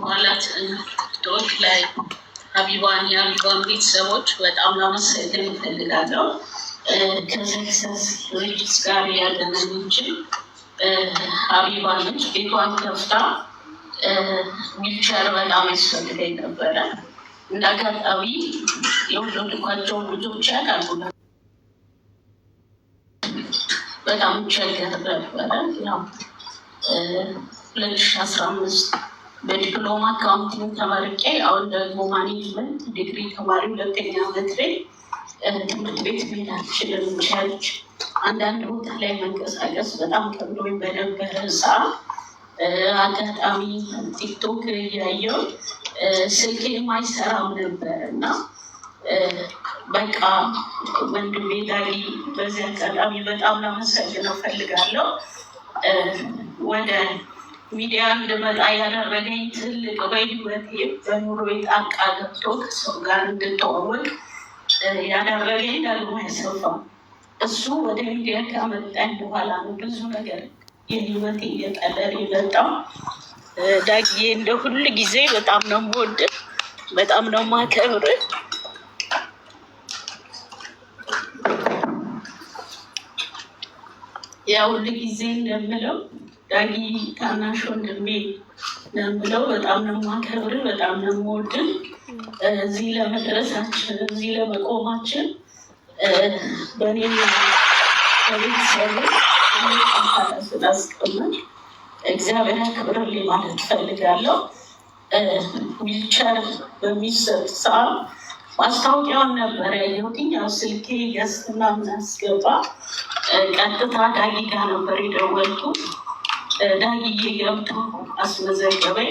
በኋላት ዶክ ላይ ሀቢባን የሀቢባን ቤተሰቦች በጣም ላመሰግን እፈልጋለሁ። ከሰክሰስ ድርጅት ጋር ያገናኘችን ሀቢባ ነች። ቤቷን ከፍታ ዊልቸር በጣም ያስፈልገኝ ነበረ። እንደ አጋጣሚ የወለድኳቸውን ልጆች ያውቃሉ። በጣም ቸገር ነበረ። 2015 በዲፕሎማ አካውንቲንግ ተመርቄ አሁን ደግሞ ማኔጅመንት ዲግሪ ተማሪ ሁለተኛ ዓመት ላይ ትምህርት ቤት መሄድ አልችልም። ቸርች አንዳንድ ቦታ ላይ መንቀሳቀስ በጣም ከብዶኝ በነበረ ሰዓት አጋጣሚ ቲክቶክ እያየሁ ስልኬ የማይሰራም ነበር እና በቃ ወንድሜ ዳጊ በዚህ አጋጣሚ በጣም ላመሰግነው እፈልጋለሁ። ወደ ሚዲያ እንድመጣ ያደረገኝ ትልቅ በህይወቴ በኑሮዬ ጣልቃ ገብቶ ከሰው ጋር እንድተዋወቅ ያደረገኝ ደግሞ ያሰፋ እሱ ወደ ሚዲያ ካመጣኝ በኋላ ነው ብዙ ነገር የህይወቴ እየቀለለ የመጣው። ዳጊዬ እንደ ሁል ጊዜ በጣም ነው የምወድህ፣ በጣም ነው የማከብርህ። ያው ሁል ጊዜ እንደምለው ዳጊ ታናሽ ወንድሜ ነው የምለው። በጣም ነው የማከብርህ፣ በጣም ነው የምወድህ። እዚህ ለመድረሳችን እዚህ ለመቆማችን በእኔና በቤተሰብ ስላስቀመጥ እግዚአብሔር ያክብርልኝ ማለት እፈልጋለሁ። ዊልቸር በሚሰጥ ሰዓት ማስታወቂያውን ነበር ያየሁት። ያው ስልኬ ገዝትና ምናስገባ ቀጥታ ዳጊ ጋር ነበር የደወልኩት። ዳጊዬ ገብቶ አስመዘገበኝ።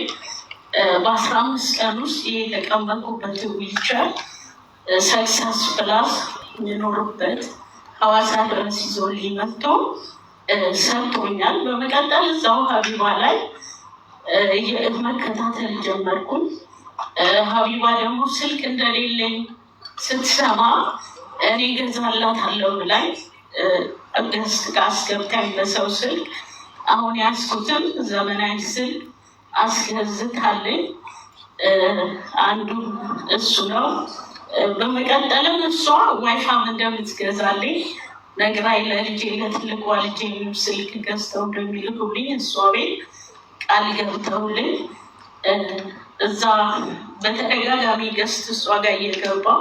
በ15 ቀን ውስጥ የተቀመጥኩበት ዊልቸር ሰክሰስ ፕላስ የኖሩበት ሐዋሳ ድረስ ይዞልኝ መጥቶ ሰጥቶኛል። በመቀጠል እዛው ሀቢባ ላይ መከታተል ጀመርኩኝ። ሀቢባ ደግሞ ስልክ እንደሌለኝ ስትሰማ እኔ ገዛላታለሁ ብላኝ አስገብታኝ በሰው ስልክ አሁን ያዝኩትም ዘመናዊ ስልክ አስገዝታለኝ። አንዱ እሱ ነው። በመቀጠልም እሷ ዋይፋም እንደምትገዛልኝ ነግራኝ ለልጄ ለትልቋ ልጄ ስልክ ገዝተው እንደሚልኩልኝ እሷ ቤት ቃል ገብተውልኝ እዛ በተደጋጋሚ ገዝት እሷ ጋር እየገባሁ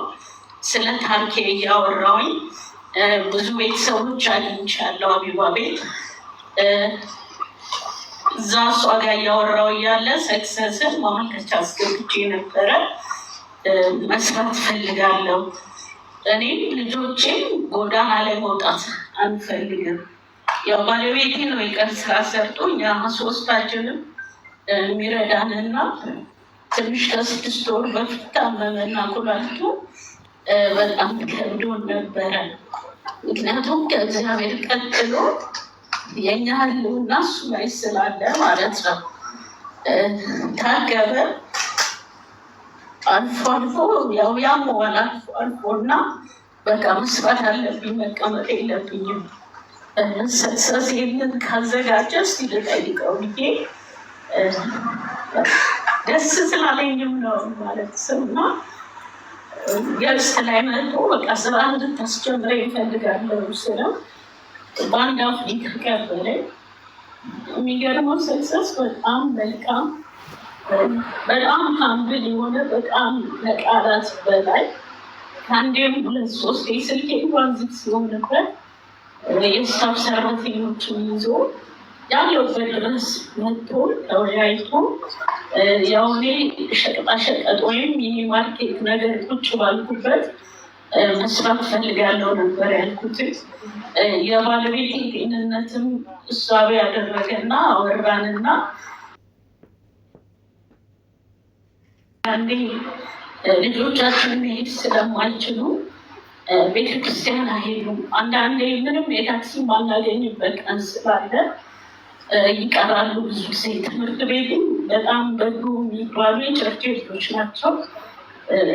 ስለ ታሪኬ እያወራሁኝ ብዙ ቤተሰቦች አግኝቻለሁ። ሀቢባ ቤት እዛ እሷ ጋር እያወራሁ እያለ ሰክሰስን ማመልከቻ አስገብቼ ነበረ። መስራት ፈልጋለሁ። እኔም ልጆቼም ጎዳና ላይ መውጣት አንፈልግም። ያው ባለቤቴ ነው የቀን ስራ ሰርቶ እኛ ሶስታችንም የሚረዳንና ትንሽ ከ6 ወር በፊት ታመመና ኩላሊቱ በጣም ከብዶን ነበረ። ምክንያቱም ከእግዚአብሔር ቀጥሎ የኛ ህልውና እሱ ላይ ስላለ ማለት ነው። ታገበ አልፎ አልፎ ያው ያመዋል አልፎ አልፎ እና በቃ መስራት አለብኝ፣ መቀመጥ የለብኝም። ሰክሰስ ይህንን ካዘጋጀ እስኪ ልጠይቀው ብዬ ደስ ስላለኝም ነው ማለት ስና ገስት ላይ መጥቶ በቃ ስራ እንድታስጀምረኝ እፈልጋለሁ ስለው በአንድ አፍ ተቀበለ። የሚገርመው ሰክሰስ በጣም መልካም፣ በጣም ሀምብል የሆነ በጣም ከቃላት በላይ ከአንዴም 2-3 ስልክ እንኳን ዝግ ሲሆን ነበር የስታፍ ሰራተኞችን ይዞ ያለበት ድረስ መጥቶ ተወያይቶ ያው እኔ ሸቀጣሸቀጥ ወይም ሚኒ ማርኬት ነገር ቁጭ ባልኩበት መስራት ፈልጋለሁ ነበር ያልኩት። የባለቤቴ ጤንነትም እሳቤ ያደረገና አወራንና አንዴ ልጆቻችን መሄድ ስለማይችሉ ቤተክርስቲያን አይሄዱም። አንዳንዴ ምንም የታክሲ ማናገኝበት ቀን ስላለ ይቀራሉ። ብዙ ጊዜ ትምህርት ቤቱ በጣም በጎ የሚባሉ የቸርች ልጆች ናቸው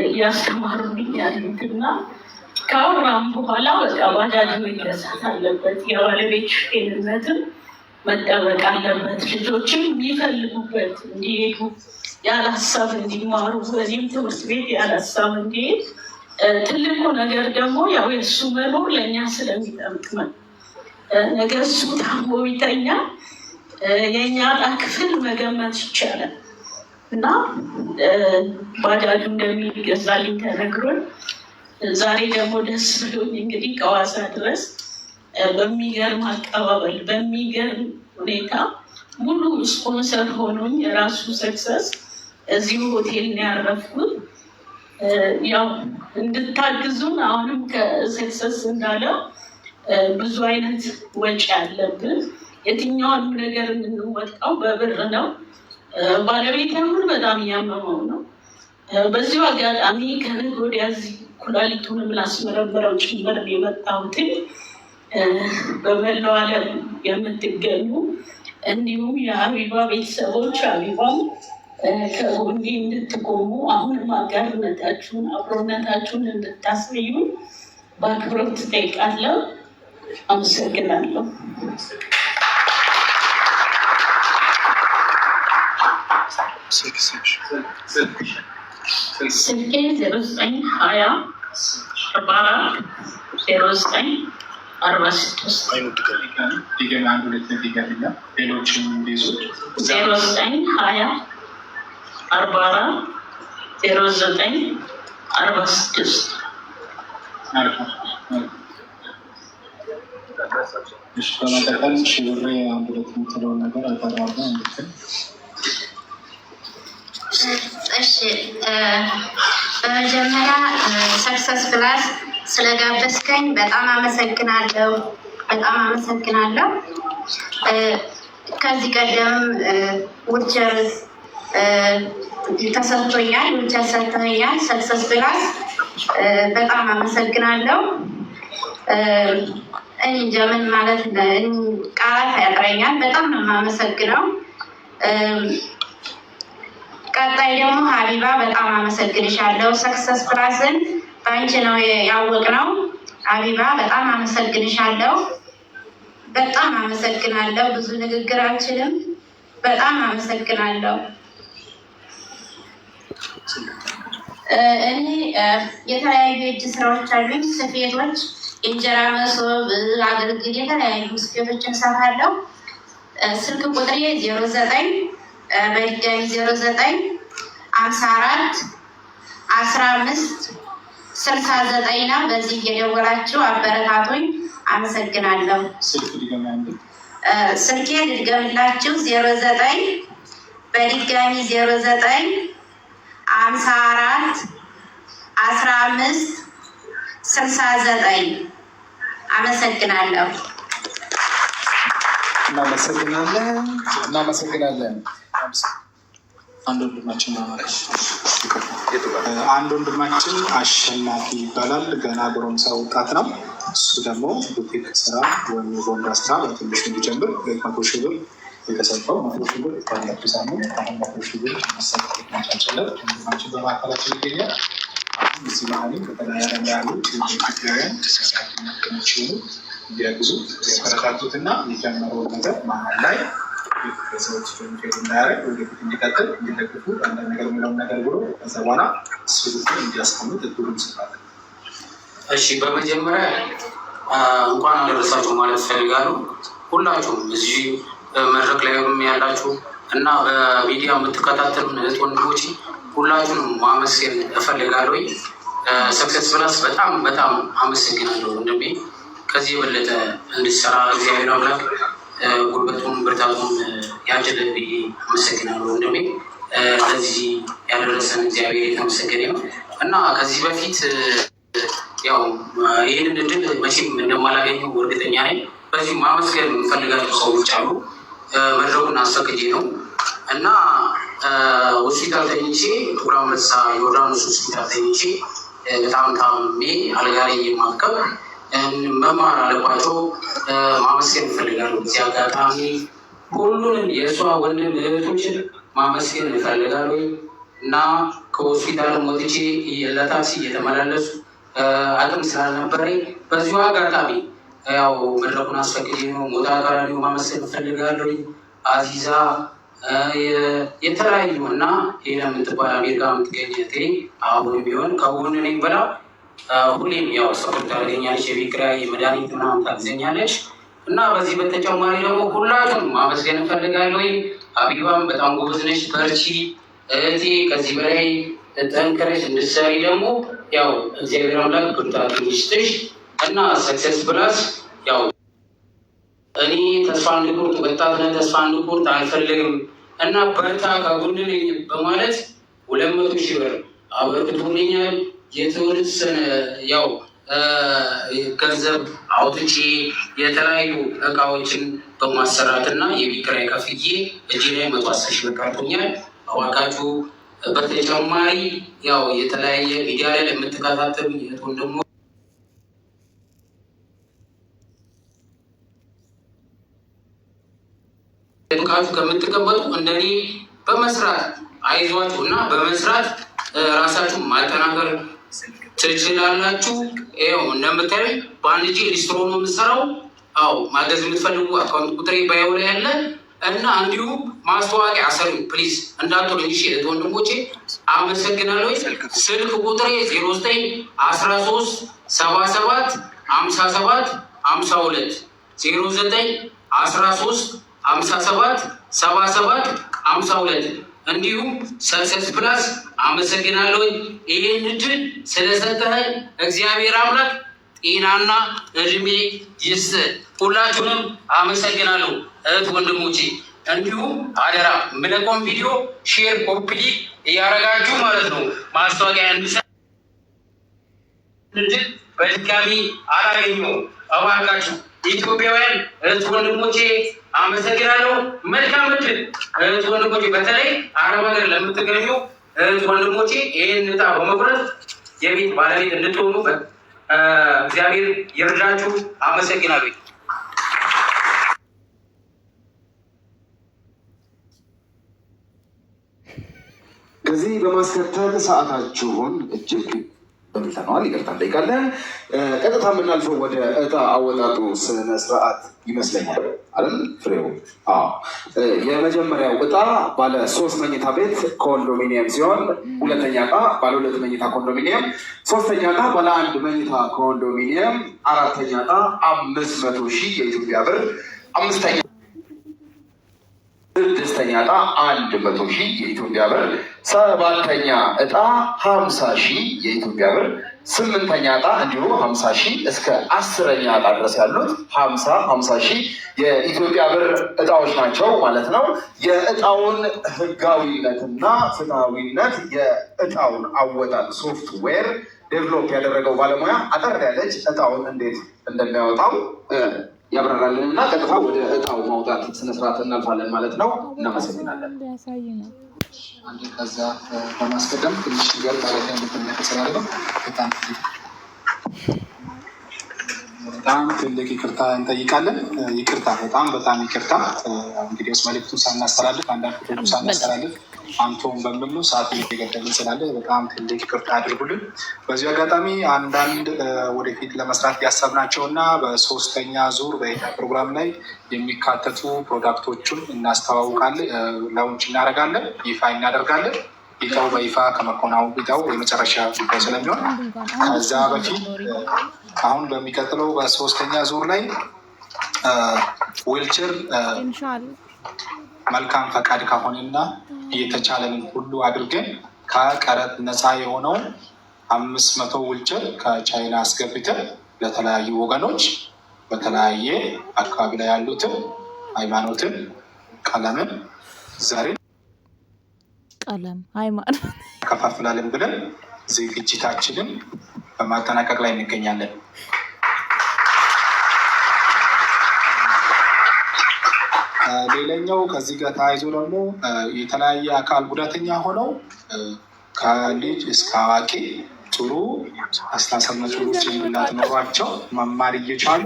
እያስተማሩልኝ ያሉትና ከአውራም በኋላ በቃ ባጃጅ መገዛት አለበት፣ የባለቤት ጤንነትም መጠበቅ አለበት፣ ልጆችም የሚፈልጉበት እንዲሄዱ ያለ ሀሳብ እንዲማሩ በዚህም ትምህርት ቤት ያለ ሀሳብ እንዲሄድ ትልቁ ነገር ደግሞ ያው የእሱ መኖር ለእኛ ስለሚጠቅመን ነገ እሱ ታሞ ቢተኛ የእኛ ዕጣ ክፍል መገመት ይቻላል እና ባጃጁ እንደሚገዛልኝ ተነግሮን ዛሬ ደግሞ ደስ ብሎኝ እንግዲህ ከሐዋሳ ድረስ በሚገርም አቀባበል በሚገርም ሁኔታ ሙሉ ስፖንሰር ሆኖኝ የራሱ ሰክሰስ እዚሁ ሆቴል ነው ያረፍኩት። ያው እንድታግዙን አሁንም ከሰክሰስ እንዳለው ብዙ አይነት ወጪ አለብን። የትኛውንም ነገር የምንወጣው በብር ነው። ባለቤት አሁን በጣም እያመመው ነው። በዚሁ አጋጣሚ ከነገ ወዲያ እዚህ ኩላሊቱንም ላስመረምረው ጭምር የመጣሁት በመላው ዓለም የምትገኙ እንዲሁም የሀቢባ ቤተሰቦች ሀቢባም ከጎኔ እንድትቆሙ አሁንም አጋርነታችሁን አብሮነታችሁን እንድታሳዩ በአክብሮት እጠይቃለሁ። አመሰግናለሁ። ስልኬ 0920440946 በመቀጠል ሽብሬ አንድ ሁለት የምትለውን ነገር አቀራርበ እንድትል። እሺ፣ በመጀመሪያ ሰክሰስ ፕላስ ስለጋበዝከኝ በጣም አመሰግናለሁ። ከዚህ ቀደም ውልቸር ተሰጥቶኛል፣ ውልቸር ሰጥቶኛል። ሰክሰስ ፕላስ በጣም አመሰግናለሁ። እኔ እንጃ ምን ማለት ቃላት ያጥረኛል። በጣም ነው የማመሰግነው። ቀጣይ ደግሞ ሀቢባ በጣም አመሰግንሻለሁ። ሰክሰስ ፕላስን በአንቺ ነው ያወቅነው። ሀቢባ በጣም አመሰግንሻለሁ። በጣም አመሰግናለሁ። ብዙ ንግግር አልችልም። በጣም አመሰግናለሁ። እኔ የተለያዩ የእጅ ስራዎች አሉኝ። ስፌቶች፣ እንጀራ መሶብ፣ አገልግል፣ የተለያዩ ስፌቶችን ሰፋለሁ። ስልክ ቁጥሬ 09 በድጋሚ 09541569 ነው። በዚህ እየደወላችሁ አበረታቱኝ። አመሰግናለሁ። ስልኬ ልድገምላችሁ 09 በድጋሚ 09541569 አመሰግናለሁ። እናመሰግናለን። አንድ ወንድማችን አሸናፊ ይባላል። ገና ጎረምሳ ወጣት ነው። እሱ ደግሞ ቡቲክ ስራ ወይም የቦንዳ ስራ በትንሹ እንዲጀምር 200 ሺህ ብር የተሰጠው 100 ሺህ ብር ታላቁ ሳምንት 100 ሺህ ብር መሰጠት ማቻቸለት ወንድማችን በማዕከላችን ይገኛል። እዚህ ባህልም በተለያየ ያሉት ኢትዮጵያውያን ተሳሳፊ መገኖች ሲሆኑ እንዲያግዙ የተበረታቱትና የጀመረውን ነገር መሀል ላይ ሰዎች ፌል እንዳያደርግ ወደፊት እንዲቀጥል እንዲደግፉ አንዳንድ ነገር የሚለውን ነገር ብሎ ከዛ በኋላ ስሉትን እንዲያስቀምጥ እድሉ እንሰጣለን። እሺ፣ በመጀመሪያ እንኳን አደረሳችሁ ማለት እፈልጋለሁ። ሁላችሁም እዚህ መድረክ ላይ ያላችሁ እና በሚዲያ የምትከታተሉ እህት ወንድሞች ሁላችሁንም ማመስገን እፈልጋለሁ። ሰክሰስ ፕላስ በጣም በጣም አመሰግናለሁ ወንድሜ። ከዚህ የበለጠ እንድትሰራ እግዚአብሔር አምላክ ጉልበቱን ብርታቱን ያድልህ ብዬ አመሰግናለሁ ወንድሜ። ለዚህ ያደረሰን እግዚአብሔር የተመሰገነ ነው እና ከዚህ በፊት ያው ይህንን እድል መቼም እንደማላገኘው እርግጠኛ ነኝ። በዚህ ማመስገን የምፈልጋቸው ሰዎች አሉ። መድረኩን አስፈቅጄ ነው እና ሆስፒታል ተኝቼ ጥቁር አንበሳ ዮርዳኖስ ሆስፒታል ተኝቼ በጣም ታምሜ አልጋ ላይ የማከም መማር አለባቸው። ማመስገን እፈልጋለሁ። እዚህ አጋጣሚ ሁሉንም የእሷ ወንድም እህቶችን ማመስገን እፈልጋለሁ እና ከሆስፒታልም ወጥቼ ለታክሲ እየተመላለሱ አቅም ስላልነበረኝ በዚሁ አጋጣሚ ያው መድረኩን አስፈቅጄ ነው ሞታ አካባቢ ማመስገን እፈልጋለሁ። አዚዛ የተለያዩ እና ሌላ የምትባል አሜሪካ የምትገኝ እህቴ አሁን ቢሆን ከጎን ነኝ ብላ ሁሌም ያው ሰፖርት ታደርገኛለች። የቤት ኪራይ የመድኃኒት ምናምን ታግዘኛለች እና በዚህ በተጨማሪ ደግሞ ሁላችሁም ማመስገን እፈልጋለሁ። አቢባም በጣም ጎበዝ ነች፣ በርቺ እህቴ፣ ከዚህ በላይ ጠንክረሽ እንድትሰሪ ደግሞ ያው እግዚአብሔር አምላክ ብርታት ይስጥሽ እና ሰክሰስ ፕላስ ያው እኔ ተስፋ እንድቆርጥ ወጣትነት ተስፋ እንድቆርጥ አልፈልግም እና በርታ ከጎን ነኝ በማለት 200,000 ብር አበርክቶልኛል። የተወሰነ ያው ገንዘብ አውጥቼ የተለያዩ እቃዎችን በማሰራት እና የቤት ኪራይ ከፍዬ እጄ ላይ 110,000 ብር ቀርቶኛል። እባካችሁ በተጨማሪ ያው የተለያየ ሚዲያ ላይ ለምትከታተሉ የት ወንድሞ ቃችሁ ከምትቀበጡ እንደኔ በመስራት አይዟችሁ እና በመስራት ራሳችሁ ማጠናከር ትችላላችሁ። ይኸው እንደምታዩ በአንድ እጄ ሊስትሮ ነው የምሰራው። አዎ ማገዝ የምትፈልጉ አካውንት ቁጥሬ ባየው ላይ ያለ እና እንዲሁም ማስታወቂያ አሰሩ ፕሊዝ እንዳትሉኝ እሺ እህት ወንድሞቼ፣ አመሰግናለሁ። ስልክ ቁጥሬ 0913 77 57 52 0913 57 77 52 እንዲሁም ሰክሰስ ፕላስ አመሰግናለሁ። ይህን እድል ስለሰጠኸኝ እግዚአብሔር አምላክ ጤናና እድሜ ይስጥ። ሁላችሁንም አመሰግናለሁ እህት ወንድሞቼ። እንዲሁም አደራ ምለቆም ቪዲዮ ሼር ኮፒ እያደረጋችሁ ማለት ነው ማስታወቂያ እንድሰራ እድል በድጋሚ አላገኘው። እባካችሁ ኢትዮጵያውያን እህት ወንድሞቼ አመሰግናለሁ። መልካም እድል እህት ወንድሞቼ፣ በተለይ አረብ ሀገር ለምትገኙ እህት ወንድሞቼ ይህን ዕጣ በመቁረጥ የቤት ባለቤት እንድትሆኑ እግዚአብሔር ይርዳችሁ። አመሰግናለሁ። ከዚህ በማስከተል ሰዓታችሁን እጅግ በልተነዋል፣ ይቅርታ እንጠይቃለን። ቀጥታ የምናልፈው ወደ ዕጣ አወጣጡ ስነ ስርዓት ይመስለኛል አይደል ፍሬው? የመጀመሪያው ዕጣ ባለ 3 መኝታ ቤት ኮንዶሚኒየም ሲሆን፣ ሁለተኛ ዕጣ ባለ 2 መኝታ ኮንዶሚኒየም፣ ሶስተኛ ዕጣ ባለ 1 መኝታ ኮንዶሚኒየም፣ አራተኛ ዕጣ 500,000 የኢትዮጵያ ብር፣ ስድስተኛ ዕጣ 100,000 የኢትዮጵያ ብር፣ ሰባተኛ ዕጣ 50,000 የኢትዮጵያ ብር፣ ስምንተኛ ዕጣ እንዲሁ 50,000 እስከ 10ኛ ዕጣ ድረስ ያሉት 50,000 የኢትዮጵያ ብር ዕጣዎች ናቸው ማለት ነው። የዕጣውን ህጋዊነትና ፍትሐዊነት የዕጣውን አወጣጥ ሶፍትዌር ዴቨሎፕ ያደረገው ባለሙያ አጠር ያለች ዕጣውን እንዴት እንደሚያወጣው ያብራራልን እና ቀጥታ ወደ ዕጣው ማውጣት ስነስርዓት እናልፋለን ማለት ነው። እናመሰግናለን። አንድ ከዛ በማስቀደም ትንሽ ነገር ማለት ስላለው በጣም ትልቅ ይቅርታ እንጠይቃለን። ይቅርታ፣ በጣም ይቅርታ። እንግዲህ ውስጥ መልዕክቱን ሳናስተላልፍ አንዳንድ ፎቶቹ ሳናስተላልፍ አንቶን በምሉ ሰዓት እየገደልን ስላለ በጣም ትልቅ ይቅርታ አድርጉልን። በዚሁ አጋጣሚ አንዳንድ ወደፊት ለመስራት ያሰብናቸው እና በ3ኛ ዙር በኢታ ፕሮግራም ላይ የሚካተቱ ፕሮዳክቶቹን እናስተዋውቃለን፣ ላውንች እናደርጋለን፣ ይፋ እናደርጋለን። ኢታው በይፋ ከመኮናው ኢታው የመጨረሻ ጉዳይ ስለሚሆን ከዛ በፊት አሁን በሚቀጥለው በ3ኛ ዙር ላይ ዊልቸር መልካም ፈቃድ ከሆነና እየተቻለንን ሁሉ አድርገን ከቀረጥ ነፃ የሆነው 500 ዊልቸር ከቻይና አስገብተን ለተለያዩ ወገኖች በተለያየ አካባቢ ላይ ያሉትን ሃይማኖትን፣ ቀለምን፣ ዘርን ሃይማኖት ከፋፍላለን ብለን ዝግጅታችንን በማጠናቀቅ ላይ እንገኛለን። ሌላኛው ከዚህ ጋር ተያይዞ ደግሞ የተለያየ አካል ጉዳተኛ ሆነው ከልጅ እስከ አዋቂ ጥሩ አስተሳሰብ ጥሩ ጭንቅላት ኖሯቸው መማር እየቻሉ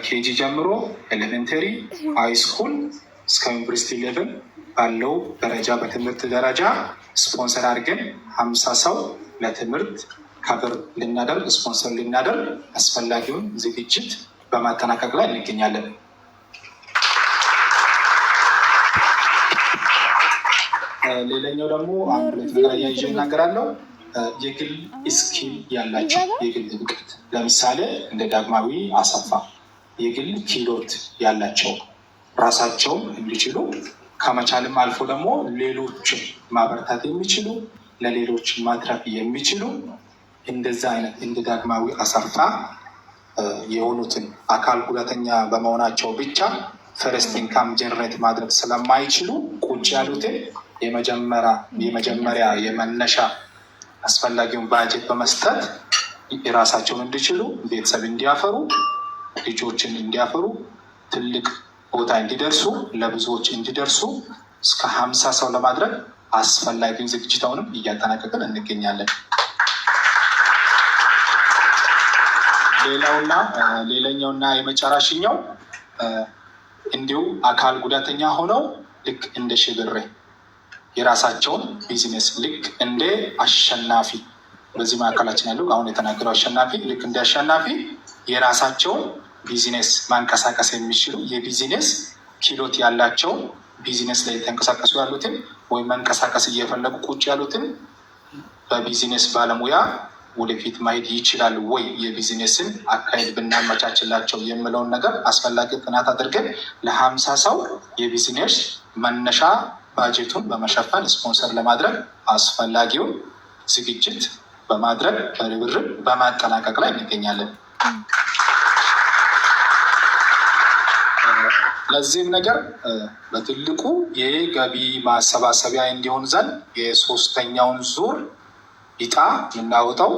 ኬጂ ጀምሮ ኤሌመንተሪ፣ ሃይ ስኩል እስከ ዩኒቨርሲቲ ሌቭል ባለው ደረጃ በትምህርት ደረጃ ስፖንሰር አድርገን 50 ሰው ለትምህርት ከብር ልናደርግ ስፖንሰር ልናደርግ አስፈላጊውን ዝግጅት በማጠናቀቅ ላይ እንገኛለን። ሌላኛው ደግሞ አንድ ሁለት ነገር አያይዤ እናገራለሁ። የግል ስኪል ያላቸው የግል እውቀት ለምሳሌ እንደ ዳግማዊ አሰፋ የግል ኪሎት ያላቸው ራሳቸውን እንዲችሉ ከመቻልም አልፎ ደግሞ ሌሎችን ማበረታት የሚችሉ ለሌሎች ማትረፍ የሚችሉ እንደዛ አይነት እንደ ዳግማዊ አሰፋ የሆኑትን አካል ጉዳተኛ በመሆናቸው ብቻ ፈርስት ኢንካም ጀነሬት ማድረግ ስለማይችሉ ቁጭ ያሉትን የመጀመሪያ የመነሻ አስፈላጊውን ባጀት በመስጠት የራሳቸውን እንዲችሉ ቤተሰብ እንዲያፈሩ ልጆችን እንዲያፈሩ ትልቅ ቦታ እንዲደርሱ ለብዙዎች እንዲደርሱ እስከ 50 ሰው ለማድረግ አስፈላጊውን ዝግጅታውንም እያጠናቀቅን እንገኛለን። ሌላኛውና የመጨረሻው እንዲሁ አካል ጉዳተኛ ሆነው ልክ እንደ ሽብሬ የራሳቸውን ቢዝነስ ልክ እንደ አሸናፊ በዚህ ማዕከላችን ያለው አሁን የተናገረው አሸናፊ ልክ እንደ አሸናፊ የራሳቸውን ቢዝነስ ማንቀሳቀስ የሚችሉ የቢዝነስ ኪሎት ያላቸው ቢዝነስ ላይ የተንቀሳቀሱ ያሉትን ወይም መንቀሳቀስ እየፈለጉ ቁጭ ያሉትን በቢዝነስ ባለሙያ ወደፊት ማሄድ ይችላል ወይ የቢዝነስን አካሄድ ብናመቻችላቸው የምለውን ነገር አስፈላጊ ጥናት አድርገን ለ50 ሰው የቢዝነስ መነሻ ባጀቱን በመሸፈን ስፖንሰር ለማድረግ አስፈላጊውን ዝግጅት በማድረግ በርብርብ በማጠናቀቅ ላይ እንገኛለን። ለዚህም ነገር በትልቁ የገቢ ማሰባሰቢያ እንዲሆን ዘንድ የሶስተኛውን ዙር እጣ የምናወጣው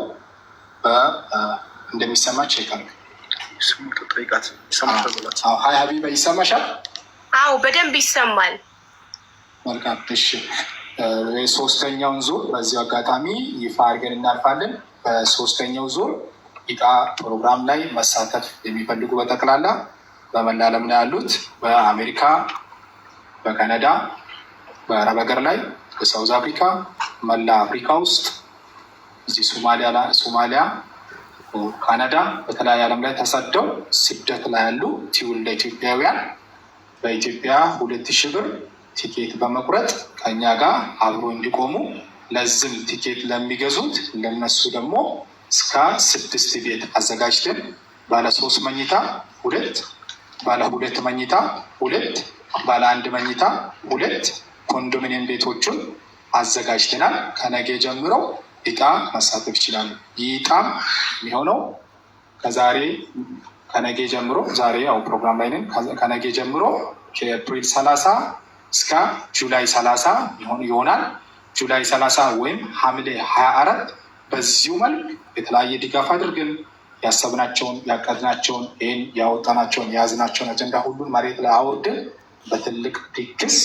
እንደሚሰማ ቼክ ሀይ ሀቢባ ይሰማሻል? አዎ በደንብ ይሰማል። መልካም እሺ። የሶስተኛውን ዙር በዚሁ አጋጣሚ ይፋ አድርገን እናልፋለን። በሶስተኛው ዙር እጣ ፕሮግራም ላይ መሳተፍ የሚፈልጉ በጠቅላላ በመላ ዓለም ላይ ያሉት በአሜሪካ፣ በካናዳ፣ በአረብ ሀገር ላይ፣ በሳውዝ አፍሪካ፣ መላ አፍሪካ ውስጥ እዚህ ሶማሊያ፣ ካናዳ በተለያየ ዓለም ላይ ተሰደው ስደት ላይ ያሉ ትውልደ ኢትዮጵያውያን በኢትዮጵያ 2000 ብር ቲኬት በመቁረጥ ከኛ ጋር አብሮ እንዲቆሙ ለዝም ቲኬት ለሚገዙት ለነሱ ደግሞ እስከ 6 ቤት አዘጋጅተን ባለ 3 መኝታ 2፣ ባለ 2 መኝታ 2፣ ባለ 1 መኝታ 2 ኮንዶሚኒየም ቤቶቹን አዘጋጅተናል። ከነገ ጀምሮ እጣ መሳተፍ ይችላሉ። ይህ እጣም የሚሆነው ከነገ ጀምሮ ዛሬ ያው ፕሮግራም ላይ ነን። ከነገ ጀምሮ ከኤፕሪል 30 እስከ ጁላይ 30 ይሆናል። ጁላይ 30 ወይም ሐምሌ 24 በዚሁ መልክ የተለያየ ድጋፍ አድርገን ያሰብናቸውን ያቀድናቸውን ይህን ያወጣናቸውን የያዝናቸውን አጀንዳ ሁሉን መሬት ላይ አውርደን በትልቅ ድግስ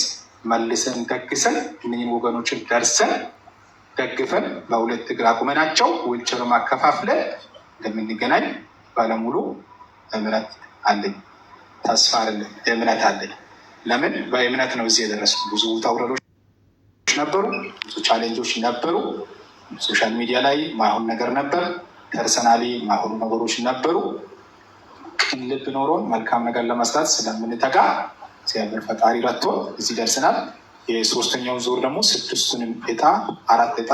መልሰን ደግሰን እነኝን ወገኖችን ደርሰን ደግፈን በሁለት እግር አቁመናቸው ዊልቸር ማከፋፍለን እንደምንገናኝ ባለሙሉ እምነት አለኝ። ተስፋ አይደለም እምነት አለኝ። ለምን በእምነት ነው እዚህ የደረስኩ። ብዙ ውጣ ውረዶች ነበሩ፣ ብዙ ቻሌንጆች ነበሩ። ሶሻል ሚዲያ ላይ ማይሆን ነገር ነበር፣ ፐርሰናሊ ማይሆኑ ነገሮች ነበሩ። ቅን ልብ ኖሮን መልካም ነገር ለመስራት ስለምንተጋ እግዚአብሔር ፈጣሪ ረድቶ እዚህ ደርሰናል። የሶስተኛው ዙር ደግሞ 6ቱንም እጣ 4 እጣ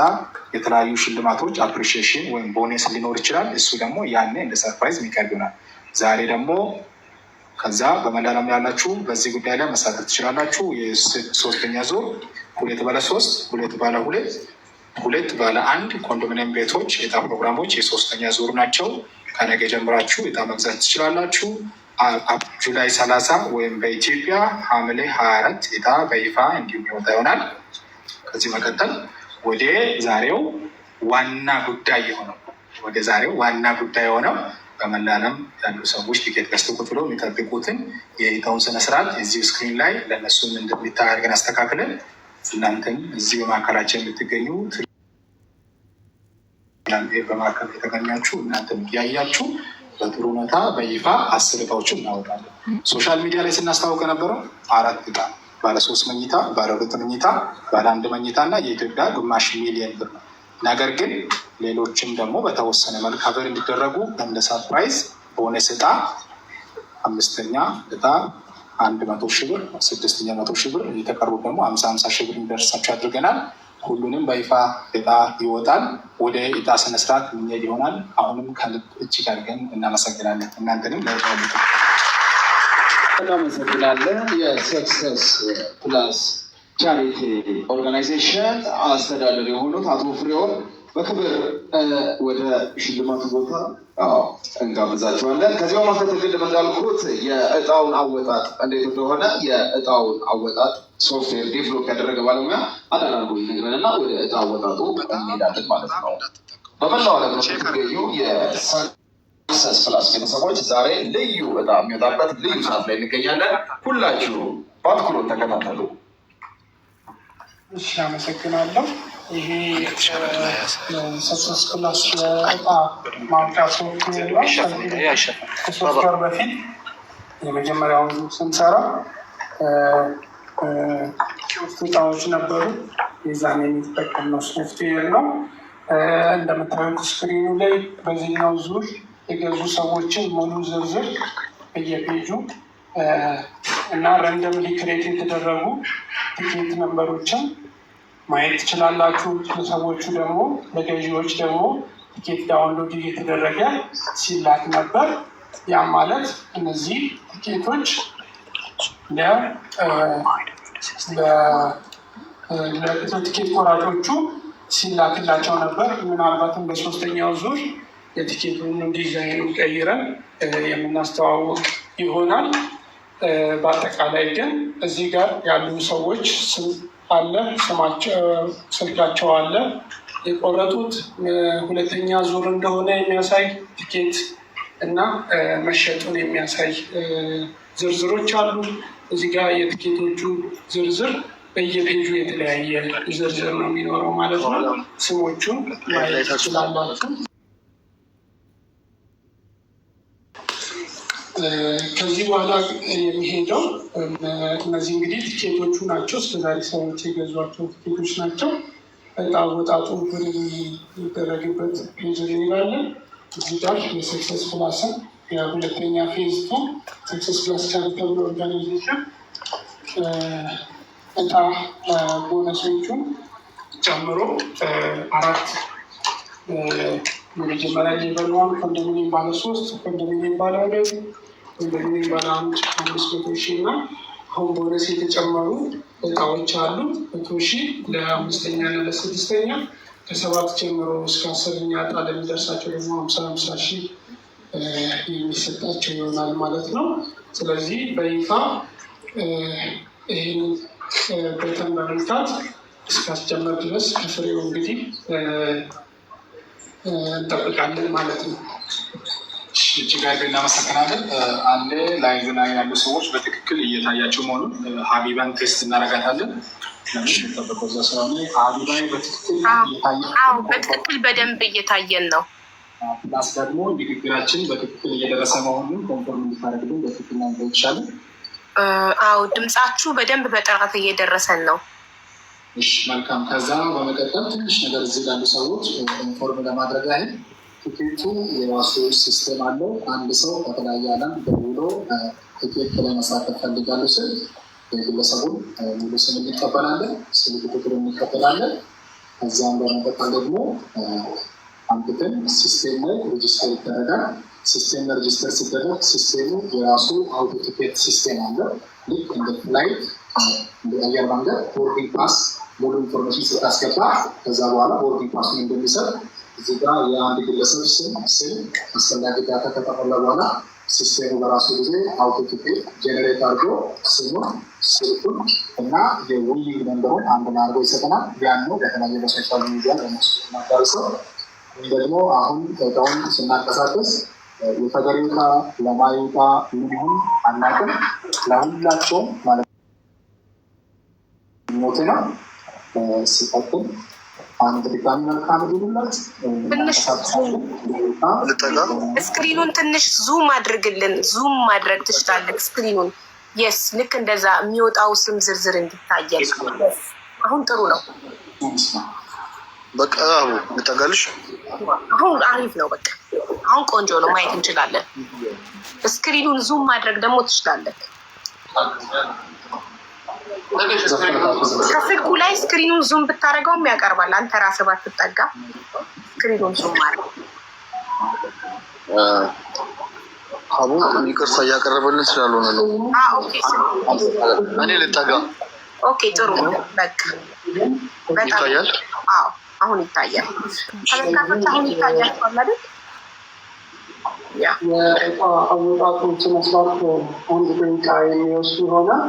የተለያዩ ሽልማቶች አፕሪሺዬሽን ወይም ቦኔስ ሊኖር ይችላል። እሱ ደግሞ ያኔ እንደ ሰርፕራይዝ የሚቀርብ ይሆናል። ዛሬ ደግሞ ከዛ በመላ ዓለም ያላችሁ በዚህ ጉዳይ ላይ መሳተፍ ትችላላችሁ። የሶስተኛ ዙር 2 ባለ 3፣ 2 ባለ 2፣ 2 ባለ 1 ኮንዶሚኒየም ቤቶች እጣ ፕሮግራሞች የሶስተኛ ዙር ናቸው። ከነገ ጀምራችሁ እጣ መግዛት ትችላላችሁ። ጁላይ 30 ወይም በኢትዮጵያ ሐምሌ 24 እጣ በይፋ እንዲሁም ይወጣ ይሆናል። ከዚህ መቀጠል ወደ ዛሬው ዋና ጉዳይ የሆነው በመላ ዓለም ያሉ ሰዎች ቲኬት ገዝተው ቁጭ ብለው የሚጠብቁትን የእጣውን ስነስርዓት እዚሁ ስክሪን ላይ ለእነሱም እንደሚታይ አድርገን አስተካክለን እናንተን እዚህ በማዕከላችን የምትገኙ በማዕከል የተገኛችሁ እናንተን እያያችሁ በጥሩ ሁኔታ በይፋ 10 እጣዎችን እናወጣለን። ሶሻል ሚዲያ ላይ ስናስታውቅ የነበረው 4 እጣ ባለ 3 መኝታ፣ ባለ 2 መኝታ፣ ባለ 1 መኝታ እና የኢትዮጵያ ግማሽ ሚሊዮን ብር ነው። ነገር ግን ሌሎችም ደግሞ በተወሰነ መልክ ከበር እንዲደረጉ እንደ ሰርፕራይዝ ቦነስ እጣ አምስተኛ እጣ 100 ሺህ ብር፣ ስድስተኛ 100 ሺህ ብር፣ የተቀሩት ደግሞ 50 ሺህ ብር እንዲደርሳቸው አድርገናል። ሁሉንም በይፋ እጣ ይወጣል። ወደ እጣ ስነስርዓት ምንሄድ ይሆናል። አሁንም ከልብ እጅግ አድርገን እናመሰግናለን። እናንተንም እናመሰግናለን። የሰክሰስ ፕላስ ቻሪቲ ኦርጋናይዜሽን አስተዳደር የሆኑት አቶ ፍሬውን በክብር ወደ ሽልማቱ ቦታ እንጋብዛቸዋለን። ከዚህ በማስከተል ግን እንዳልኩት የእጣውን አወጣጥ እንዴት እንደሆነ የእጣውን አወጣጥ ሶፍትዌር ዴቨሎፕ ያደረገ ባለሙያ አጠራርጎ ይነግረንና ወደ እጣ አወጣጡ እንሄዳለን ማለት ነው። በመላው ዓለም የሚገኙ የሰክሰስ ፕላስ ቤተሰቦች ዛሬ ልዩ እጣ የሚወጣበት ልዩ ሰዓት ላይ እንገኛለን። ሁላችሁ በአትኩሮት ተከታተሉ። እሺ፣ አመሰግናለሁ። ይሄ ሰክሰስ ፕላስ የእጣ ማውጫ ሶፍትዌር ነው። ከሶስት ወር በፊት የመጀመሪያውን ስንሰራ ሶስት እጣዎች ነበሩ። የዛን የሚጠቀምነው ሶፍትዌር ነው። እንደምታዩት ስክሪኑ ላይ በዚህኛው ዙር የገዙ ሰዎችን ሙሉ ዝርዝር በየፔጁ እና ረንደምሊ ክሬት የተደረጉ ቲኬት ነምበሮችን ማየት ትችላላችሁ። ለሰዎቹ ደግሞ ለገዢዎች ደግሞ ቲኬት ዳውንሎድ እየተደረገ ሲላክ ነበር። ያም ማለት እነዚህ ቲኬቶች ለቲኬት ቆራጮቹ ሲላክላቸው ነበር። ምናልባትም በሶስተኛው ዙር የቲኬቱን ዲዛይን ቀይረን የምናስተዋውቅ ይሆናል። በአጠቃላይ ግን እዚህ ጋር ያሉ ሰዎች ስም አለ፣ ስልካቸው አለ፣ የቆረጡት ሁለተኛ ዙር እንደሆነ የሚያሳይ ቲኬት እና መሸጡን የሚያሳይ ዝርዝሮች አሉ። እዚህ ጋር የቲኬቶቹ ዝርዝር በየፔጁ የተለያየ ዝርዝር ነው የሚኖረው ማለት ነው። ስሞቹን ማየት ትችላላችሁ። ከዚህ በኋላ የሚሄደው እነዚህ እንግዲህ ቲኬቶቹ ናቸው። እስከዛሬ ሰዎች የገዟቸው ቲኬቶች ናቸው። እጣ አወጣጡ የሚደረግበት ፔጅ እንላለን። እዚህ ጋር የሰክሰስ ፕላስን የሁለተኛ ፌዝ ቱ ሰክሰስ ፕላስ ቻሪተብል ኦርጋናይዜሽን እጣ ቦነሶቹን ጨምሮ 4 የመጀመሪያ ሌቨል 1 ኮንዶሚኒየም ባለ 3 ኮንዶሚኒየም ባለ 2 ኮንዶሚኒየም ባለ 1 500 ሺህ እና አሁን ቦነስ የተጨመሩ እጣዎች አሉ። 100 ሺህ ለ5ኛ እና ለ6ኛ ከ7 ጀምሮ እስከ 10ኛ እጣ ለሚደርሳቸው ደግሞ 50 ሺህ የሚሰጣቸው ይሆናል ማለት ነው። ስለዚህ በይፋ ይህን በተን በመምታት እስካስጀመር ድረስ ከፍሬው እንግዲህ እንጠብቃለን ማለት ነው። እጅግ አድርገን እናመሰግናለን። አንድ ላይቭ ላይ ያሉ ሰዎች በትክክል እየታያቸው መሆኑን ሀቢባን ቴስት እናደርጋታለን። ጠበቀው እዛ ስለሆነ ሀቢባን በትክክል በትክክል በደንብ እየታየን ነው። ፕላስ ደግሞ ንግግራችን በትክክል እየደረሰ መሆኑን ኮንፈርም እንድታደርግልን በትክክል ናንተ ይቻላል። አዎ ድምጻችሁ በደንብ በጥራት እየደረሰን ነው። እሺ መልካም። ከዛ በመቀጠል ትንሽ ነገር እዚህ ላሉ ሰዎች ኢንፎርም ለማድረግ ያህል ቲኬቱ የራሱ ሲስተም አለው። አንድ ሰው ከተለያየ ዓለም ደውሎ ቲኬት ላይ መሳተፍ ፈልጋለሁ ስል የግለሰቡን ሙሉ ስም እንቀበላለን፣ ስልክ ቁጥር እንቀበላለን። ከዚያም በመቀጠል ደግሞ አንብተን ሲስቴም ላይ ሬጅስተር ይደረጋል። ሲስቴም ሬጅስተር ሲደረግ ሲስቴሙ የራሱ አውቶ ቲኬት ሲስቴም አለ። ልክ እንደ ፍላይት እንደ አየር መንገድ ቦርዲንግ ፓስ ሙሉ ኢንፎርሜሽን ስታስገባ ከዛ በኋላ ቦርዲንግ ፓሱን እንደሚሰጥ እዚህ ጋር የአንድ ግለሰብ ስም አስፈላጊ ዳታ ከተሞላ በኋላ ሲስቴሙ በራሱ ጊዜ አውቶ ቲኬት ጀኔሬት አድርጎ ስሙን፣ ስልኩን እና የዊሊንግ ነንበሩን አንድ አድርጎ ይሰጠናል። ያን ነው በተለያየ በሶሻል ሚዲያ ለነሱ ማዳረሰው። ደግሞ አሁን እጣውን ስናንቀሳቀስ የተገሬታ ለማይወጣ የሚሆን አናውቅም። ለሁላቸውም ማለት ሞት ነው። ሲቀጥል አንድ ድጋሚ መልካም ዱላት ስክሪኑን ትንሽ ዙም አድርግልን። ዙም ማድረግ ትችላለህ ስክሪኑን። የስ ልክ እንደዛ የሚወጣው ስም ዝርዝር እንዲታየል። አሁን ጥሩ ነው። በቃ ልጠጋልሽ። አሁን አሪፍ ነው። በቃ አሁን ቆንጆ ነው፣ ማየት እንችላለን። ስክሪኑን ዙም ማድረግ ደግሞ ትችላለህ። ከስልኩ ላይ ስክሪኑን ዙም ብታደርገውም ያቀርባል። አንተ ራስህ ባትጠጋ ስክሪኑን ዙም ማድረግ። አቡ ይቅርታ እያቀረበልን ስላልሆነ ነው። እኔ ልጠጋ። ኦኬ ጥሩ በቃ ይታያል። አዎ አሁን ይታያል። ተመልካቾች አሁን ይታያል አይደል? የእቃ አወጣጡን ስነስርዓት አንድ ደቂቃ የሚወስድ ይሆናል።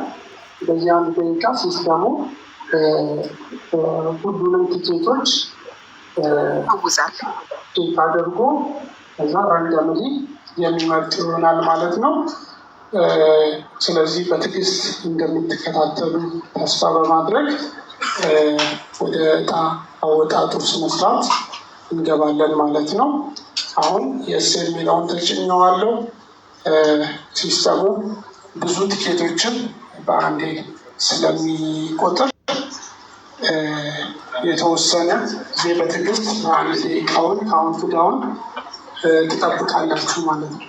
በዚህ አንድ ደቂቃ ሲስተሙ ሁሉንም ቲኬቶች አውዛል ቼክ አድርጎ ከዛ ራንደምሊ የሚመርጥ ይሆናል ማለት ነው። ስለዚህ በትዕግስት እንደምትከታተሉ ተስፋ በማድረግ ወደ እጣ አወጣጡ ስነስርዓት እንገባለን ማለት ነው። አሁን የስ የሚለውን ተጭኘዋለሁ። ሲስተሙ ብዙ ቲኬቶችን በአንዴ ስለሚቆጥር የተወሰነ ጊዜ በትዕግስት በአንድ ደቂቃውን ካውንት ዳውን ትጠብቃላችሁ ማለት ነው።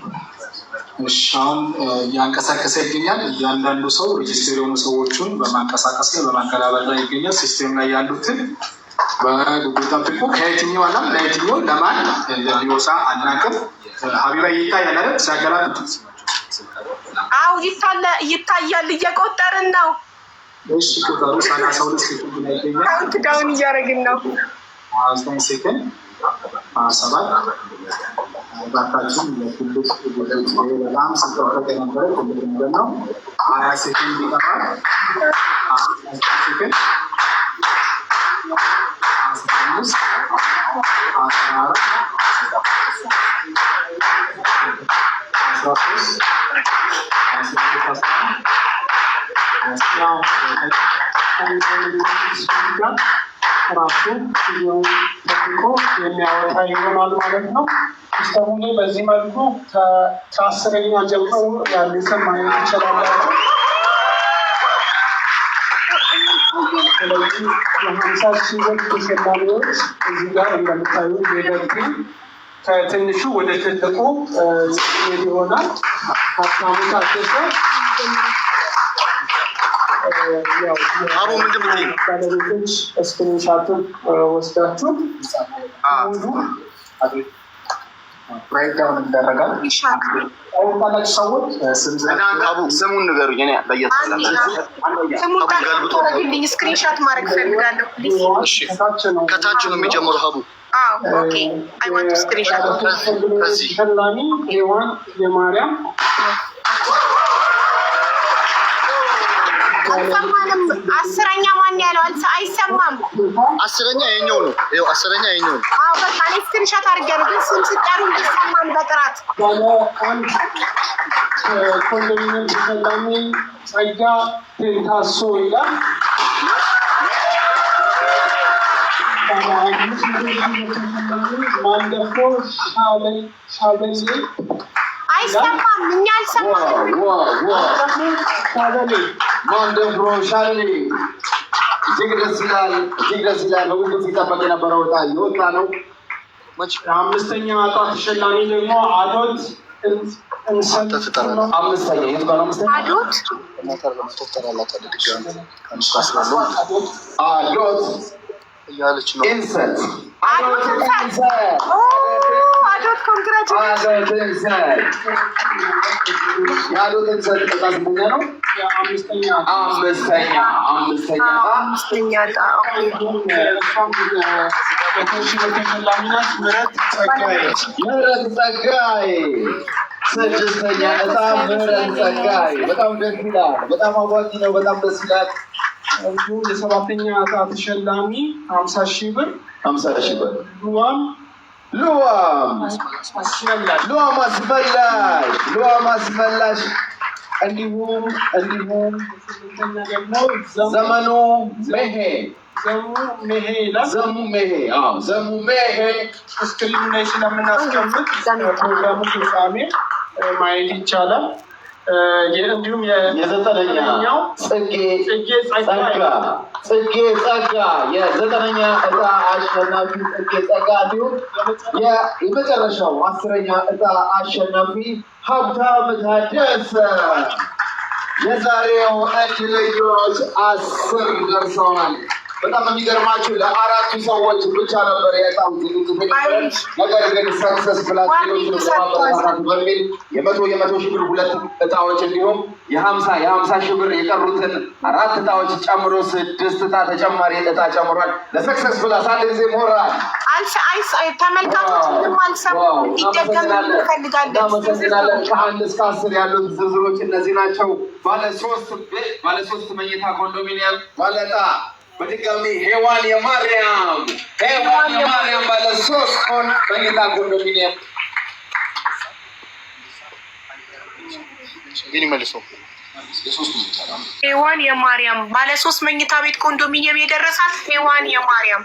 እሺ አሁን እያንቀሳቀሰ ይገኛል። እያንዳንዱ ሰው ሬጅስተር የሆኑ ሰዎቹን በማንቀሳቀስ ላይ በማገላበጥ ላይ ይገኛል። ሲስቴም ላይ ያሉትን በጉጉል ጠብቁ። ከየትኛው አለም ለየትኛው ለማን እንደሚወጣ አናውቅም። ሀቢባ ይታያል አይደል? ሲያገላብጥ አው ይታያል። እየቆጠርን ነው። እሺ ቁጥሩ 32 ሴኮንድ ላይ ይገኛል። ካውንት ዳውን እያደረግን ነው። 9 ሴኮንድ 7 ባታችን ለትልቅ ጉዳዮች በጣም ስንጠብቅ የነበረ ትልቅ ነገር ነው። 20 ሴኮንድ ይቀራል። 10 ሴኮንድ 15 14 ራሱ ጠብቆ የሚያወጣ ይሆናል ማለት ነው። ሲስተሙ ላይ በዚህ መልኩ ከ10ኛ ጀምሮ ያሉትን ማየት ይችላላችሁ። ስለዚህ የ50,000 ተሸላሚዎች እዚህ ጋር እንደምታዩ ሌደርግ ከትንሹ ወደ ትልቁ ይሆናል። ሀብታሙ ታደሰ አቡ ምንድን ነው ባለቤቶች ስክሪንሻቱን ወስዳችሁ ብሬክዳውን ይደረጋል። አውጣላችሁ ሰዎች አቡ ስሙን ንገሩኝ። እኔ ስሙን ስክሪንሻት ማድረግ ፈልጋለሁ። ከታች ነው የሚጀምረው። አቡ ኦኬ አይ ዋንት ቱ ስክሪንሻት ተሸላሚ ሔዋን የማርያም አልሰማንም። 10ኛ ማን ያለው አይሰማም። 10ኛ የኛው ነው። ይኸው 10ኛ የኛው ነው። አዎ በቃ እኔ ስክሪንሻት አድርጌያለሁ፣ ግን ስም ስጠሩ እንዲሰማን በጥራት ባለ አንድ ኮንዶሚኒየም ተሸላሚ ጸጋ ቴንታሶ ይላል። ባለ አምስት ማንደፎ ሻበሌ አይሰማም። እኛ አልሰማንም። ማንደፍሮ ሻሌ እጅግ ደስ ይላል፣ እጅግ ደስ ይላል። በጉጉት ሲጠበቅ የነበረው ዕጣ የወጣ ነው። 5ኛ ዕጣ ተሸላሚ ደግሞ አዶት እንሰጥ ነው። 5ኛ የት ጋር ነው? አዶት አዶት እያለች ነው። ኢንሰት አዶት ኮንግራቹሌሽን። የአዶት ኢንሰት ዕጣ ስንተኛ ነው? አምስተኛ ዕጣ ተሸላሚ ናት። ምህረት ጸጋዬ 6ኛ ዕጣ ምህረት ጸጋዬ። በጣም ደስ ይላል። በጣም አጓጊ ነው። በጣም ደስ ይላል። እንዲሁም የ7ኛ ዕጣ ተሸላሚ 50,000 ብር ሉዋም አስመላሽ እንዲሁም ደግሞ ዘመኑ ሜሄ ዘሙ ሜሄ ስክሪኑ ላይ ስለምናስቀምጥ ፕሮግራሙ ፍጻሜ ማየት ይቻላል። እንዲሁም የዘጠነኛው ጽጌ ጸጋ የዘጠነኛ ዕጣ አሸናፊ ጽጌ ጸጋ እንዲሁም የመጨረሻው 10ኛ ዕጣ አሸናፊ ሀብታም ታደሰ። የዛሬው እድለኞች 10 ደርሰዋል። በጣም የሚገርማችሁ ለ4 ሰዎች ብቻ ነበር የዕጣው ዝግጅት። ነገር ግን ሰክሰስ ፕላስ ለማበረታታት በሚል የ100 ሺህ ብር 2 ዕጣዎች እንዲሁም የ50 ሺህ ብር የቀሩትን 4 ዕጣዎች ጨምሮ 6 ዕጣ ተጨማሪ ዕጣ ጨምሯል። ለሰክሰስ ፕላስ አንድ ጊዜ ሞራል ተመልካቾች ምንም አልሰሙም። እንዲደገም እንፈልጋለን። ከ1 እስከ 10 ያሉት ዝርዝሮች እነዚህ ናቸው። ባለ 3 መኝታ ኮንዶሚኒየም ባለ ዕጣ በድጋሚ ሔዋን የማርያም ባለ 3 መኝታ ኮንዶሚኒየም ሔዋን የማርያም ባለ 3 መኝታ ቤት ኮንዶሚኒየም የደረሳት ሔዋን የማርያም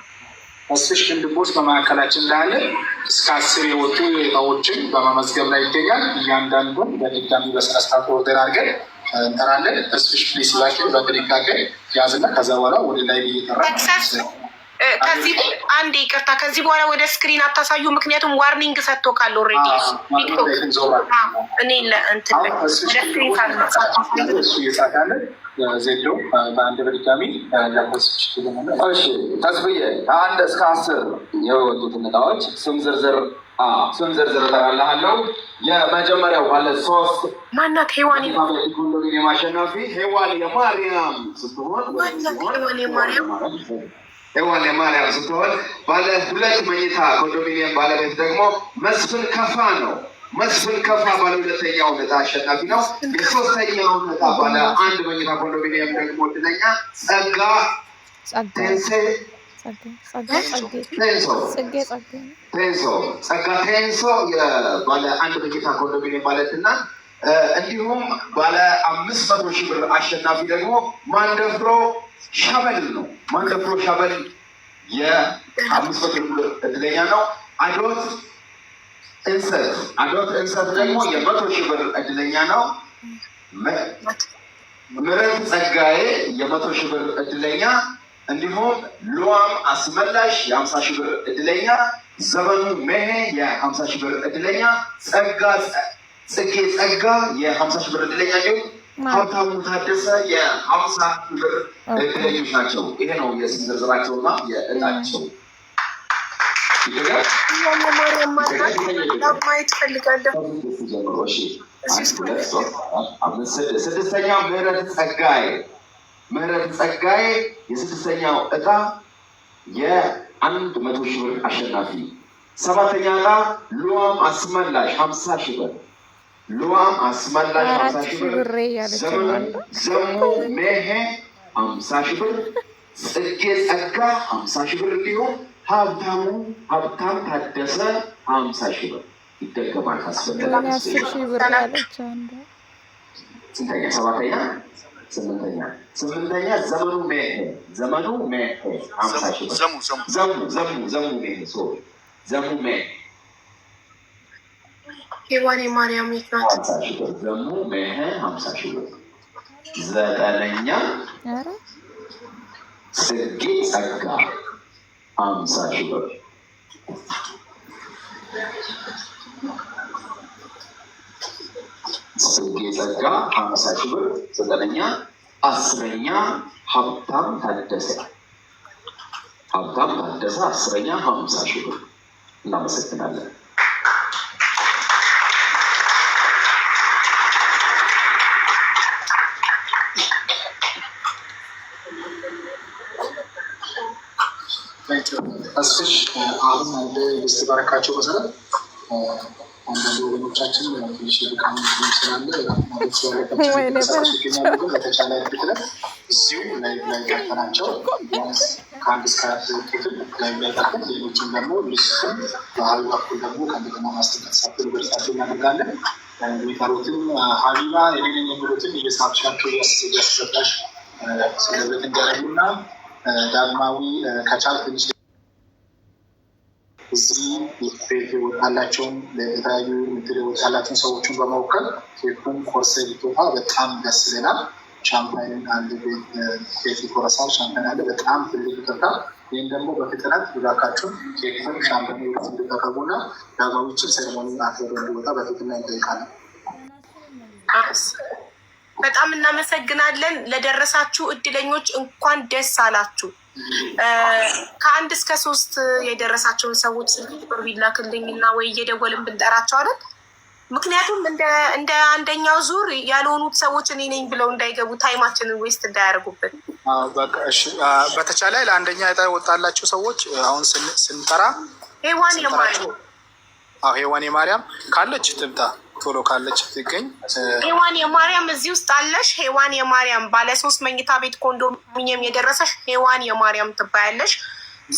አስሽ ክንድቦች በማዕከላችን ላይ አለ። እስከ 10 የወጡ ዕጣዎችን በመመዝገብ ላይ ይገኛል። እያንዳንዱን በድጋሚ በስነስርዓት ኦርደር አድርገን እንጠራለን። እስሽ ፕሊስ ላኪን በጥንቃቄ ያዝና ከዛ በኋላ ወደ ላይ እየጠራ ከዚህ አንዴ ይቅርታ፣ ከዚህ በኋላ ወደ ስክሪን አታሳዩ። ምክንያቱም ዋርኒንግ ሰጥቶ ካለ ኦልሬዲ ቲክቶክ እኔ ለእንትን ወደ ስክሪን እሱ እየጻፋለ ዜዶ በአንድ በድጋሚ ለፖስች እሺ ተስብዬ ከ1 እስከ 10 የወጡትን ዕጣዎች ስም ዝርዝር እጠራልሃለሁ። የመጀመሪያው ባለ 3 ማናት? ሔዋን ኮንዶሚኒየም አሸናፊ ሔዋን የማርያም ስትሆን ባለ 2 መኝታ ኮንዶሚኒየም ባለቤት ደግሞ መስፍን ከፋ ነው። መስፍን ከፋ ባለ 2ኛው ዕጣ አሸናፊ ነው። የ3ኛው ዕጣ ባለ 1 መኝታ ኮንዶሚኒየም ደግሞ ዕድለኛ ጸጋ ቴንሶ ባለ 1 መኝታ ኮንዶሚኒየም ባለትና እንዲሁም ባለ 500 ሺህ ብር አሸናፊ ደግሞ ማንደፍሮ ሻበል ነው። ማንደፍሮ ሻበል የ500 ሺህ ብር ዕድለኛ ነው። አዶት እንሰት ደግሞ የ100 ሺህ ብር ዕድለኛ ነው። ምረት ጸጋዬ የ100 ሺህ ብር ዕድለኛ እንዲሁም ሉዋም አስመላሽ የ50 ሺህ ብር ዕድለኛ፣ ዘመኑ ሜሄ የ50 ሺህ ብር ዕድለኛ፣ ጽጌ ጸጋ የ50 ሺህ ብር ዕድለኛ እንዲሁም ሀብታሙ ታደሰ የ50 ሺህ ብር ዕድለኞች ናቸው። ይሄ ነው የስም ዝርዝራቸውና የዕጣቸው። ማየት ፈልጋለሁ። 6ኛው ምህረት ጸጋዬ የ6ኛው ዕጣ የ100 ሺህ ብር አሸናፊ። 7ኛ ዕጣ ሉዋም አስመላሽ 50 ሺህ ብር 50 ሺህ ብር። ዘሙ ሜሄ 50 ሺህ ብር። ጽጌ ጸጋ 50 ሺህ ብር እንዲሁም ሀብታም ታደሰ 50 ሺህ ብር ይደገማል። ካስፈለገ 10 ሺህ ብር አለች አንዱ። ስንተኛ? 7ኛ 8ኛ ዘመኑ ሜሄ 50 ሺህ ብር። ዘሙ ሜሄ ዘሙ ሜሄ ሔዋን የማርያም ቤት ናት። 50 ሺህ ብር ዘሙ ሜሄ 50 ሺህ ብር። 9ኛ ጽጌ ጸጋ 50 ሺህ ብር። ጽጌ ጸጋ 50 ሺህ ብር። 9ኛ 10ኛ ሀብታም ታደሰ 10ኛ 50 ሺህ ብር። እናመሰግናለን። አስፍሽ አሁን አንድ ልስት ባረካቸው መሰረት አንዳንድ ወገኖቻችን ትንሽ ልቃም ስላለ በተቻለ ፍጥነት እዚሁ ላይ ቀርተናቸው ከ1 እስከ 4 ክፍል ላይ ቀርተን ሌሎችን ደግሞ ልስቱን በሀቢ በኩል ደግሞ ከእንደገና ማስጠቀት ሳፍል በርሳቸው እናደርጋለን። የሚቀሩትን ሀቢባ የሌለኝ የሚሉትን እየሳብሻቸው እያስገባሽ ስለበት እንዲያደርጉና ዳግማዊ ከቻል ትንሽ እዚህ ቤት የወጣላቸውን ለተለያዩ ምድር የወጣላቸውን ሰዎችን በመወከል ኬኩን ኮርሰ ሊቶታ በጣም ደስ ይለናል። ሻምፓይን አንድ ቤት ይቆረሳል። ሻምፓይን አለ በጣም ትልቅ ይጠጣ። ይህም ደግሞ በፍጥነት ብዛካቸውን ኬኩን ሻምፓይን ውስጥ እንድጠቀሙና ዳጋዎችን ሴሬሞኒ አክብሮ እንዲወጣ በፊትና ይጠይቃል። በጣም እናመሰግናለን። ለደረሳችሁ እድለኞች እንኳን ደስ አላችሁ። ከ1 እስከ 3 የደረሳቸውን ሰዎች ስልክ ቁጥር ቢላክልኝ እና ወይ እየደወልን ብንጠራቸው አይደል? ምክንያቱም እንደ አንደኛው ዙር ያልሆኑት ሰዎች እኔ ነኝ ብለው እንዳይገቡ ታይማችንን ዌስት እንዳያደርጉብን። በተቻለ ለአንደኛ ዕጣ የወጣላቸው ሰዎች አሁን ስንጠራ ሄዋን የማርያም ሄዋን የማርያም ካለች ትምጣ፣ ቶሎ ካለች ትገኝ። ሄዋን የማርያም እዚህ ውስጥ አለሽ። ሄዋን የማርያም ባለ 3 መኝታ ቤት ኮንዶሚኒየም የደረሰሽ ሄዋን የማርያም ትባያለሽ።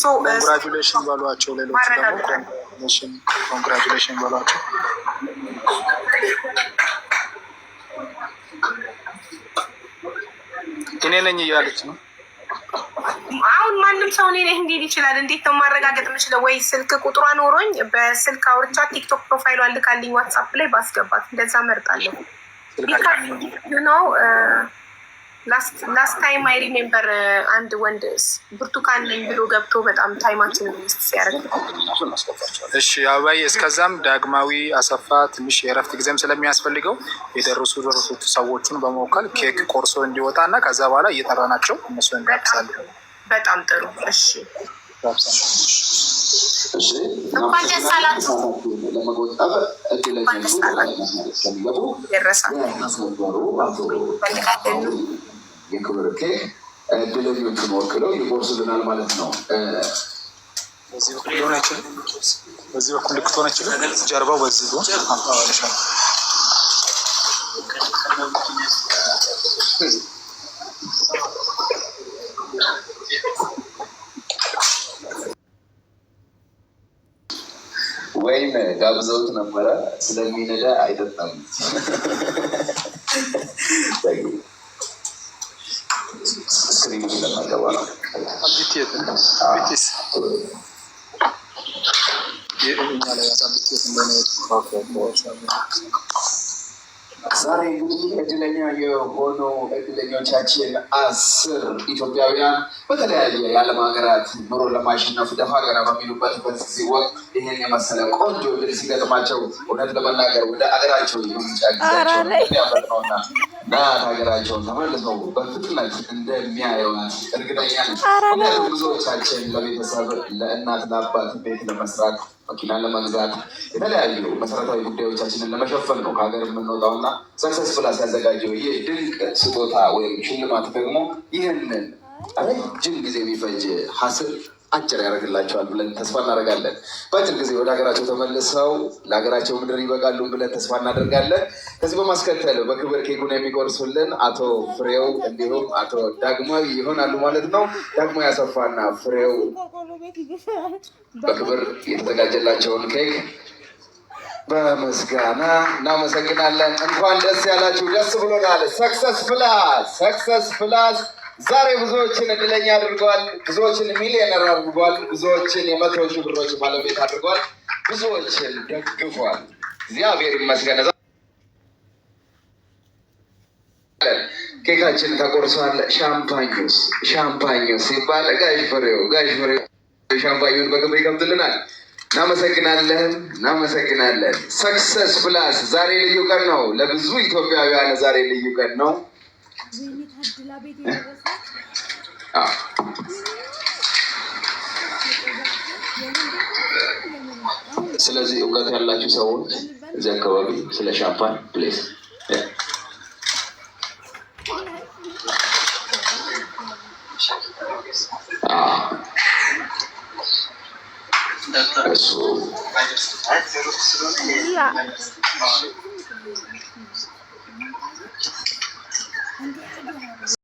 ኮንግራጁሌሽን በሏቸው። ሌሎች ደግሞ ኮንግራጁሌሽን በሏቸው። እኔ ነኝ እያለች ነው አሁን። ማንም ሰው እኔ ነኝ እንዲል ይችላል። እንዴት ነው ማረጋገጥ የምችለው? ወይ ስልክ ቁጥሯ ኖሮኝ በስልክ አውርቻ ቲክቶክ ፕሮፋይሏን ልካልኝ ዋትሳፕ ላይ ባስገባት እንደዛ መርጣለሁ። ነው ላስት ታይም አይ ሪሜምበር አንድ ወንድ ብርቱካን ነኝ ብሎ ገብቶ በጣም ታይማችንን ውስጥ ሲያደርግ። እሺ አባይ፣ እስከዛም ዳግማዊ አሰፋ ትንሽ የእረፍት ጊዜም ስለሚያስፈልገው የደረሱ ሰዎቹን በመወከል ኬክ ቆርሶ እንዲወጣ እና ከዛ በኋላ እየጠራናቸው እነሱ እንጋብዛለን። በጣም ጥሩ። እሺ እንኳን ደስ አላችሁ። ለመቆጠብ የክብር ኬክ እድለኞቹን ወክለው ይቆርሱልናል ማለት ነው። በዚህ በኩል ሊሆን አይችልም። በዚህ በኩል ልክ ሆነ አይችልም። ጀርባው በዚህ ዞን ወይም ጋብዘውት ነበረ ስለሚነዳ አይጠጣም። ስክሪኑ ስለማገባ ነው። ዛሬ እንግዲህ እድለኛ የሆኑ እድለኞቻችን 10 ኢትዮጵያውያን በተለያየ የዓለም ሀገራት ኑሮ ለማሸነፍ ደፋ ቀና በሚሉበት በዚህ ወቅት ይህን የመሰለ ቆንጆ ድል ሲገጥማቸው እውነት ለመናገር ወደ አገራቸው የመምጫ ጊዜያቸውን ያበቅነውና ናት ሀገራቸውን ተመልሰው በፍጥነት እንደሚያየዋት እርግጠኛ ነን። ምክንያቱም ብዙዎቻችን ለቤተሰብ ለእናት ለአባት ቤት ለመስራት መኪና ለመግዛት የተለያዩ መሰረታዊ ጉዳዮቻችንን ለመሸፈን ነው ከሀገር የምንወጣው እና ሰክሰስፉል ያዘጋጀው ይህ ድንቅ ስጦታ ወይም ሽልማት ደግሞ ይህንን ረጅም ጊዜ የሚፈጅ ሀስል አጭር ያደርግላቸዋል ብለን ተስፋ እናደርጋለን። በአጭር ጊዜ ወደ ሀገራቸው ተመልሰው ለሀገራቸው ምድር ይበቃሉ ብለን ተስፋ እናደርጋለን። ከዚህ በማስከተል በክብር ኬኩን የሚቆርሱልን አቶ ፍሬው እንዲሁም አቶ ዳግማዊ ይሆናሉ ማለት ነው። ዳግማዊ አሰፋና ፍሬው በክብር የተዘጋጀላቸውን ኬክ በምስጋና እናመሰግናለን። እንኳን ደስ ያላችሁ፣ ደስ ብሎናል። ሰክሰስ ፕላስ ዛሬ ብዙዎችን እድለኛ አድርጓል። ብዙዎችን ሚሊዮነር አድርጓል። ብዙዎችን የ100 ሺህ ብሮች ባለቤት አድርጓል። ብዙዎችን ደግፏል። እግዚአብሔር ይመስገን። ኬካችን ተቆርሷል። ሻምፓኙስ ሲባል ጋሽ ፍሬው ሻምፓኙን በክብር ይከፍትልናል። እናመሰግናለን። ሰክሰስ ፕላስ ዛሬ ልዩ ቀን ነው። ለብዙ ኢትዮጵያውያን ዛሬ ልዩ ቀን ነው። ስለዚህ እውቀት ያላችሁ ሰዎች እዚህ አካባቢ ስለ ሻምፓን ፕሌስ እሱ